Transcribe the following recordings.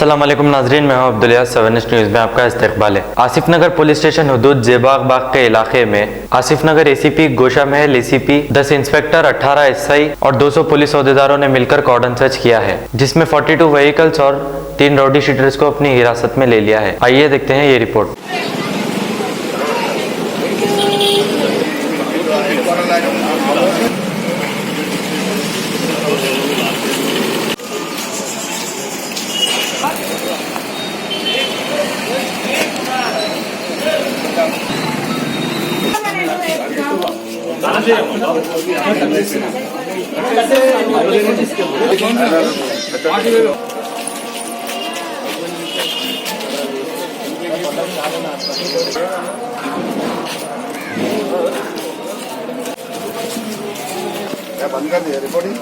अस्सलाम वालेकुम नाजरीन, मैं हूं अब्दुलिया। 7 न्यूज़ में आपका इस्तकबाल है। आसिफ नगर पुलिस स्टेशन हुदूद जेबाग बाग के इलाके में आसिफ नगर एसीपी, गोशा महल एसीपी, 10 इंस्पेक्टर, 18 एसआई और 200 पुलिस अहदेदारों ने मिलकर कॉर्डन सर्च किया है, जिसमें 42 व्हीकल्स और 3 राउडी शीटर्स को अपनी हिरासत में ले लिया है। आइए देखते हैं ये रिपोर्ट। बंद कर दिया रिकॉर्डिंग।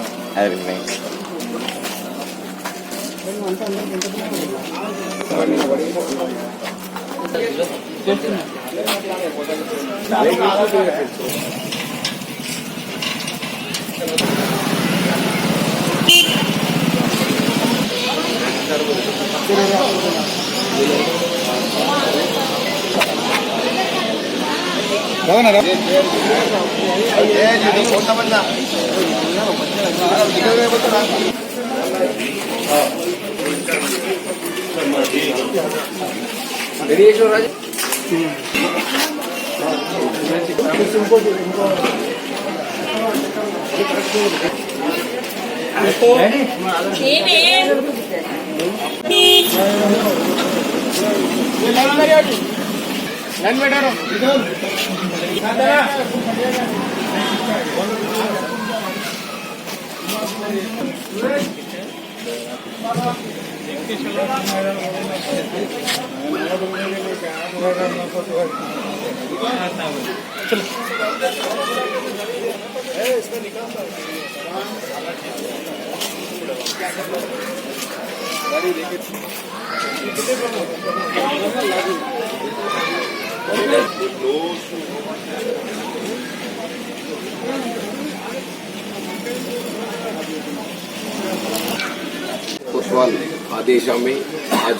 कोतवाल आदेशा में आज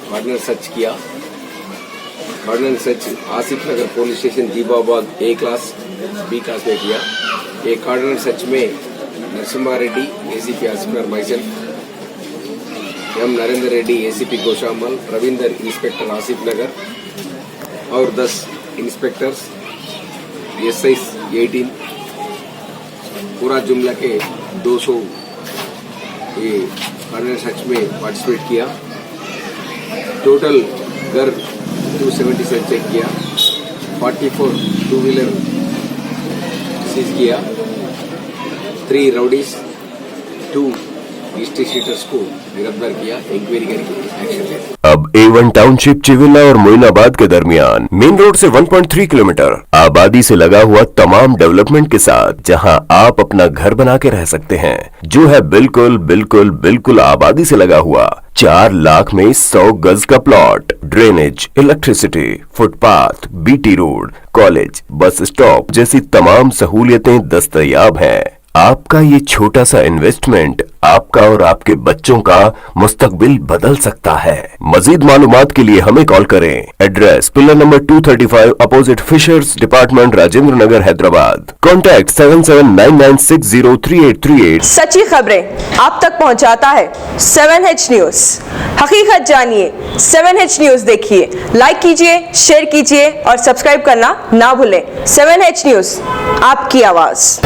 कॉर्नर सर्च किया। Corner search Asif Nagar police station जीबाबाग ए क्लास, बी क्लास में किया। ये कॉर्नर सर्च में नरसिम्हा रेड्डी एसीपी आसिफ नगर मैसन, M Narendra Reddy ACP Goshamahal, Ravinder inspector Asif Nagar और 10 इंस्पेक्टर्स एसआई 18 पूरा जुमला के 200 ये कॉर्नर सर्च में पार्टिसिपेट किया। टोटल घर 277 चेक किया, 44 टू व्हीलर सीज किया, 3 राउडीज, 2 हिस्ट्री शीटर्स को गिरफ्तार किया, इंक्वायरी करके एक्शन लिया। अब A1 टाउनशिप चिविला और मोइनाबाद के दरमियान मेन रोड से 1.3 किलोमीटर आबादी से लगा हुआ तमाम डेवलपमेंट के साथ जहां आप अपना घर बना के रह सकते हैं, जो है बिल्कुल बिल्कुल बिल्कुल आबादी से लगा हुआ। 4 लाख में 100 गज का plot, drainage, electricity, footpath, BT road, college, bus stop जैसी तमाम सहूलियतें दस्तयाब हैं। आपका ये छोटा सा इन्वेस्टमेंट आपका और आपके बच्चों का मुस्तकबिल बदल सकता है। मजीद मालूमात के लिए हमें कॉल करें। Address pillar number 235 opposite fisheries department, Rajendra Nagar, Hyderabad. Contact 7799603838। सच्ची खबरें आप तक पहुंचाता है 7H न्यूज। हकीकत जानिए, 7H न्यूज देखिए, लाइक कीजिए, शेयर कीजिए और सब्सक्राइब करना ना भूलें। 7H न्यूज, आपकी आवाज।